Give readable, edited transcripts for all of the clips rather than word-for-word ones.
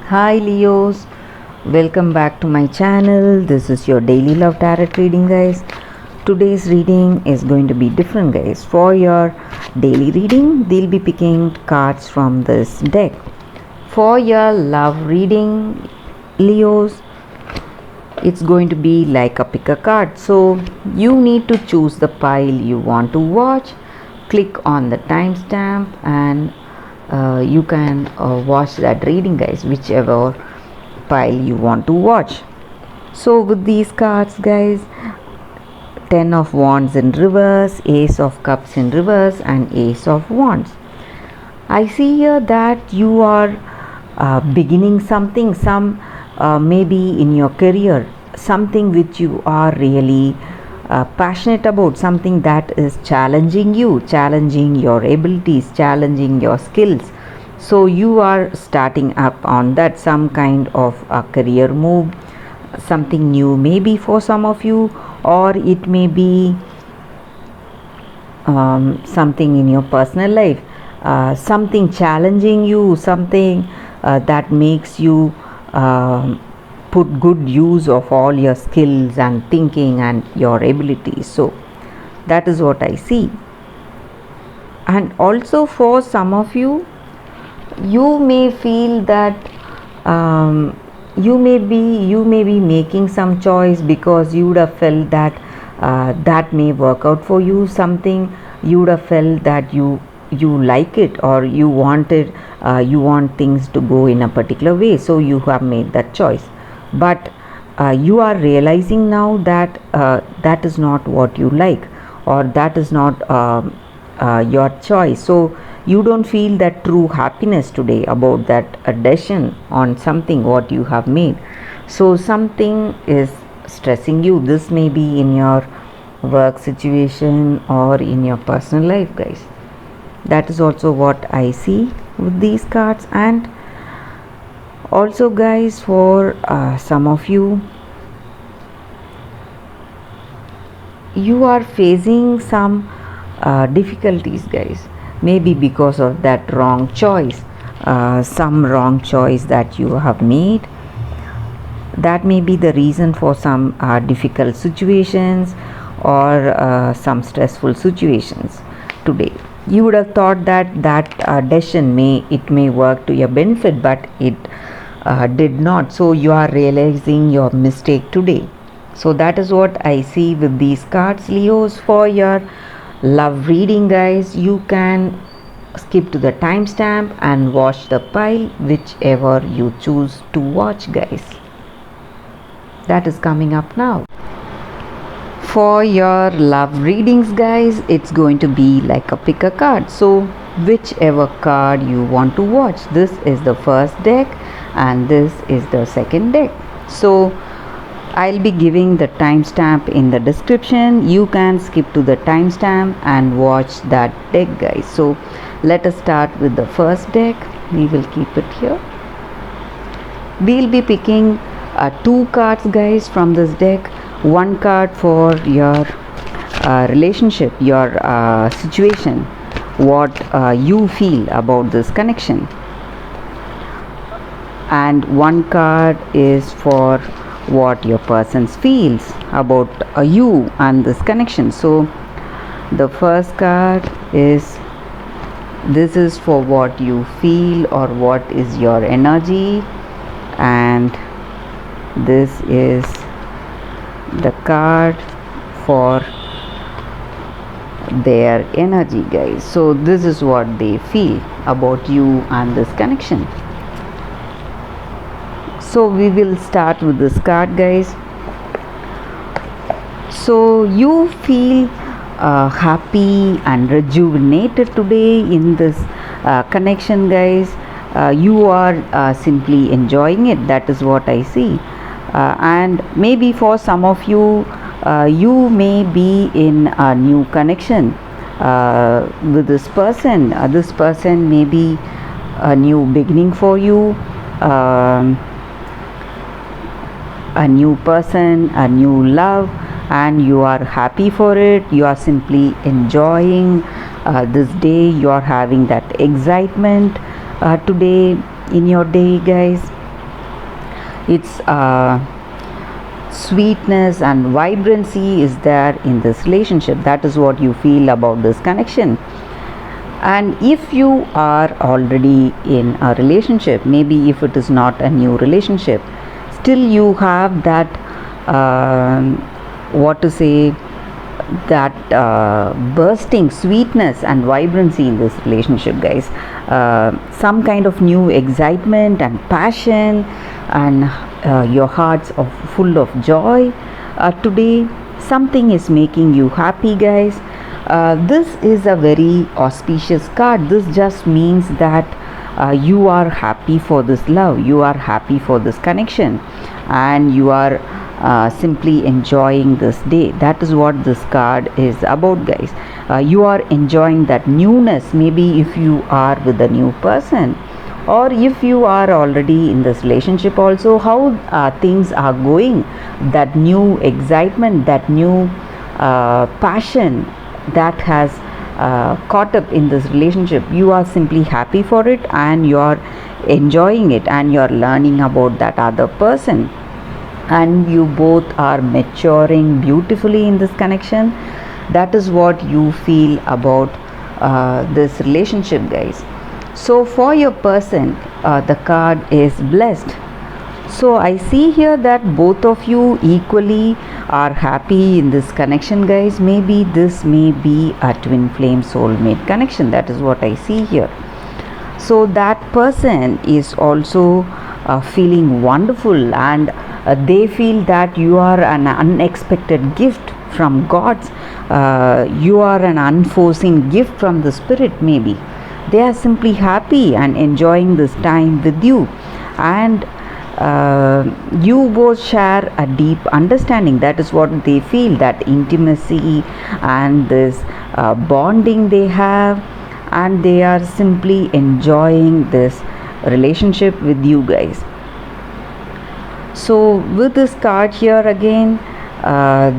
Hi Leos, welcome back to my channel. This is your daily love tarot reading, guys. Today's reading is going to be different, guys. For your daily reading, they'll be picking cards from this deck. For your love reading, Leos, it's going to be like a pick a card. So you need to choose the pile you want to watch. Click on the timestamp and you can watch that reading, guys, whichever pile you want to watch. So with these cards, guys, 10 of wands in reverse, ace of cups in reverse, and ace of wands. I see here that you are beginning something, maybe in your career, something which you are really passionate about, something that is challenging you, challenging your abilities, challenging your skills. So you are starting up on that, some kind of a career move, something new maybe for some of you, or it may be something in your personal life, something challenging you, something that makes you put good use of all your skills and thinking and your abilities. So that is what I see. And also for some of you, you may feel that you may be making some choice because you would have felt that that may work out for you, something you would have felt that you like it, or you wanted you want things to go in a particular way, so you have made that choice. But you are realizing now that that is not what you like, or that is not your choice. So you don't feel that true happiness today about that decision on something what you have made. So something is stressing you. This may be in your work situation or in your personal life, guys. That is also what I see with these cards. And also, guys, for some of you, you are facing some difficulties, guys, maybe because of that wrong choice, some wrong choice that you have made. That may be the reason for some difficult situations or some stressful situations today. You would have thought that decision may work to your benefit, but it did not. So you are realizing your mistake today. So that is what I see with these cards, Leos. For your love reading, guys, you can skip to the timestamp and watch the pile, whichever you choose to watch, guys. That is coming up now. For your love readings, guys, it's going to be like a pick a card. So whichever card you want to watch. This is the first deck and this is the second deck. So I'll be giving the timestamp in the description. You can skip to the timestamp and watch that deck, guys. So let us start with the first deck. We will keep it here. We'll be picking 2 cards, guys, from this deck. One card for your relationship, your situation, what you feel about this connection, and one card is for what your person feels about you and this connection. So the first card is, this is for what you feel or what is your energy, and this is the card for their energy, guys. So this is what they feel about you and this connection. So we will start with this card, guys. So you feel happy and rejuvenated today in this connection, guys. You are simply enjoying it. That is what I see. And maybe for some of you, you may be in a new connection with this person. This person may be a new beginning for you, a new person, a new love, and you are happy for it. You are simply enjoying this day. You are having that excitement today in your day, guys. It's sweetness and vibrancy is there in this relationship. That is what you feel about this connection. And if you are already in a relationship, maybe if it is not a new relationship, still you have that what to say, that bursting sweetness and vibrancy in this relationship, guys. Some kind of new excitement and passion, and your hearts are full of joy. Today something is making you happy, guys. This is a very auspicious card. This just means that you are happy for this love, you are happy for this connection, and you are simply enjoying this day. That is what this card is about, guys. You are enjoying that newness, maybe if you are with a new person, or if you are already in this relationship also, how things are going, that new excitement, that new passion that has caught up in this relationship. You are simply happy for it, and you are enjoying it, and you are learning about that other person, and you both are maturing beautifully in this connection. That is what you feel about this relationship, guys. So for your person, the card is blessed. So I see here that both of you equally are happy in this connection, guys. Maybe this may be a twin flame soulmate connection. That is what I see here. So that person is also feeling wonderful, and they feel that you are an unexpected gift from God's. You are an unforeseen gift from the Spirit, maybe. They are simply happy and enjoying this time with you, and you both share a deep understanding. That is what they feel, that intimacy and this bonding they have, and they are simply enjoying this relationship with you guys. So with this card here again,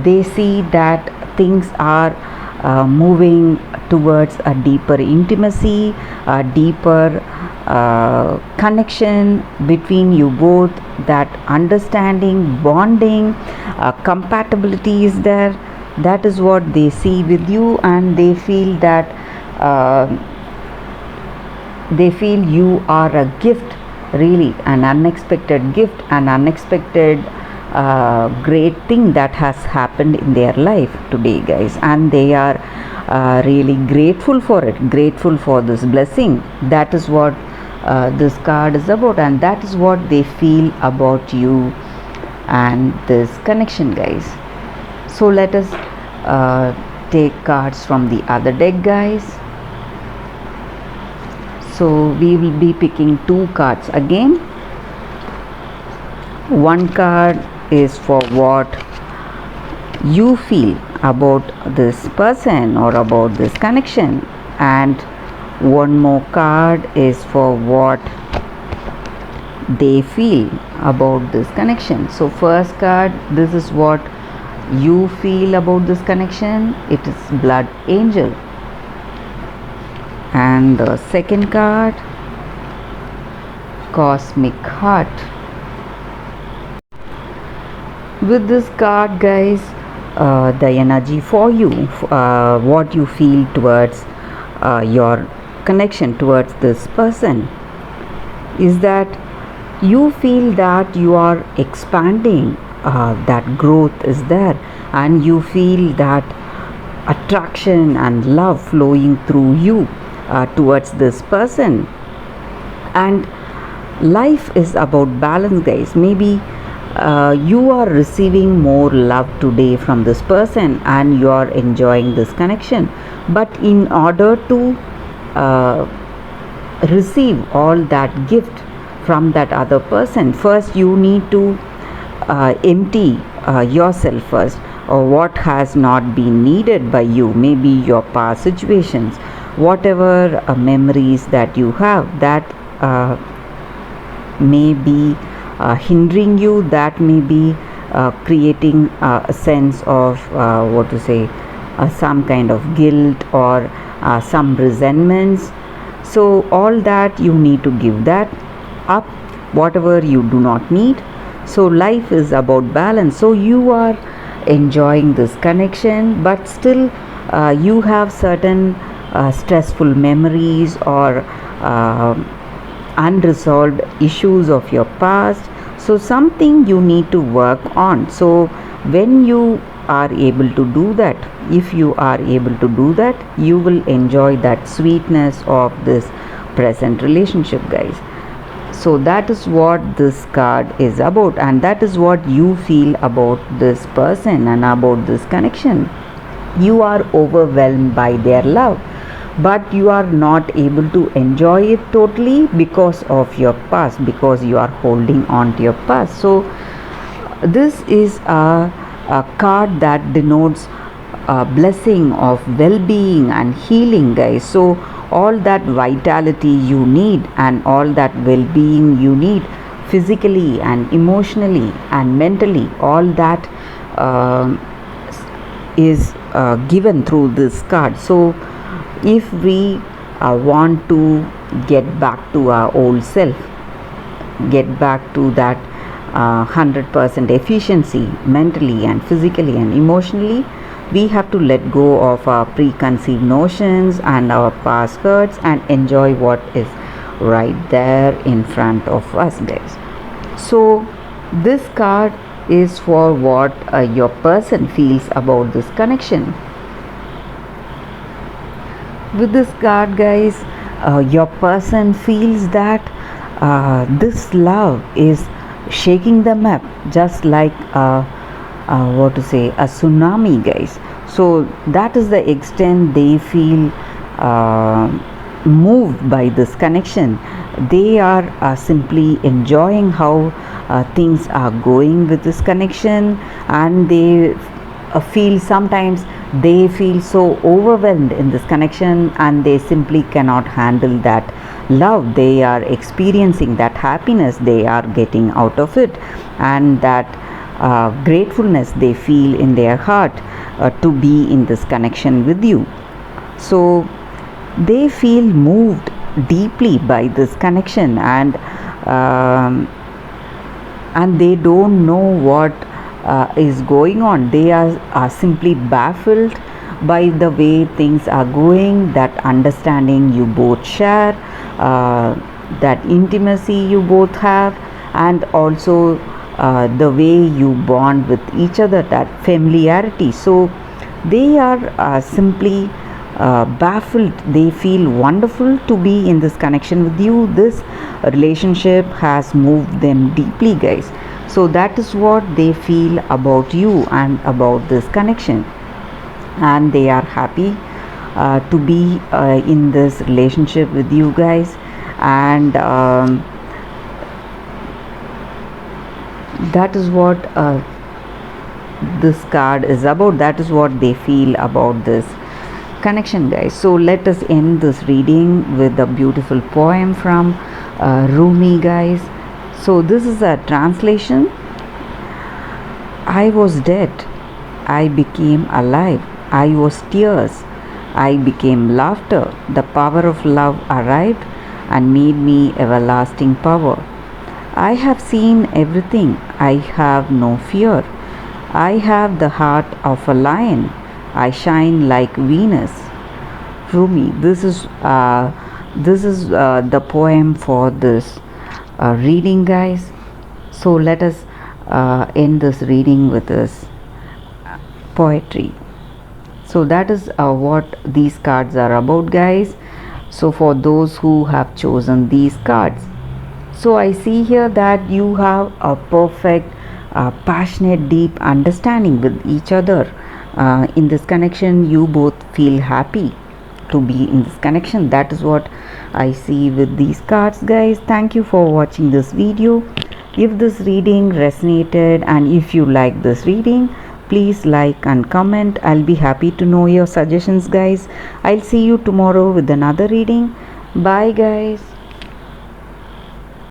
they see that things are moving towards a deeper intimacy, a deeper connection between you both. That understanding, bonding, compatibility is there. That is what they see with you, and they feel that they feel you are a gift, really an unexpected gift, an unexpected great thing that has happened in their life today, guys, and they are really grateful for it, grateful for this blessing. That is what this card is about, and that is what they feel about you and this connection, guys. So let us take cards from the other deck, guys. So we will be picking two cards again. One card is for what you feel about this person or about this connection, and one more card is for what they feel about this connection. So first card, this is what you feel about this connection. It is Blood Angel. And the second card, Cosmic Heart. With this card, guys, the energy for you, what you feel towards your connection towards this person, is that you feel that you are expanding, that growth is there, and you feel that attraction and love flowing through you towards this person. And life is about balance, guys. Maybe you are receiving more love today from this person, and you are enjoying this connection, but in order to receive all that gift from that other person, first you need to empty yourself first, or what has not been needed by you, maybe your past situations, whatever memories that you have that may be hindering you, that may be creating a sense of what to say, some kind of guilt or some resentments. So all that you need to give that up, whatever you do not need. So life is about balance. So you are enjoying this connection, but still you have certain stressful memories or uh, unresolved issues of your past. So something you need to work on. So when you are able to do that, if you are able to do that, you will enjoy that sweetness of this present relationship, guys. So that is what this card is about, and that is what you feel about this person and about this connection. You are overwhelmed by their love, but you are not able to enjoy it totally because of your past, because you are holding on to your past. So this is a card that denotes a blessing of well-being and healing, guys. So all that vitality you need and all that well-being you need, physically and emotionally and mentally, all that is given through this card. So if we want to get back to our old self, get back to that 100% efficiency mentally and physically and emotionally, we have to let go of our preconceived notions and our past hurts and enjoy what is right there in front of us, guys. So this card is for what your person feels about this connection. With this card, guys, your person feels that this love is shaking them up, just like what to say, a tsunami, guys. So that is the extent they feel moved by this connection. They are simply enjoying how things are going with this connection, and they feel, sometimes they feel so overwhelmed in this connection, and they simply cannot handle that love they are experiencing, that happiness they are getting out of it, and that gratefulness they feel in their heart to be in this connection with you. So they feel moved deeply by this connection, and they don't know what is going on. They are simply baffled by the way things are going, that understanding you both share, that intimacy you both have, and also the way you bond with each other, that familiarity. So they are simply baffled. They feel wonderful to be in this connection with you. This relationship has moved them deeply, guys. So that is what they feel about you and about this connection, and they are happy to be in this relationship with you guys. And that is what this card is about. That is what they feel about this connection, guys. So let us end this reading with a beautiful poem from Rumi, guys. So this is a translation. I was dead, I became alive. I was tears, I became laughter. The power of love arrived and made me everlasting power. I have seen everything, I have no fear. I have the heart of a lion, I shine like Venus. Rumi. This is the poem for this reading, guys. So let us end this reading with this poetry. So that is what these cards are about, guys. So for those who have chosen these cards, so I see here that you have a perfect passionate, deep understanding with each other. In this connection, you both feel happy to be in this connection. That is what I see with these cards, guys. Thank you for watching this video. If this reading resonated and if you like this reading, please like and comment. I'll be happy to know your suggestions, guys. I'll see you tomorrow with another reading. Bye, guys.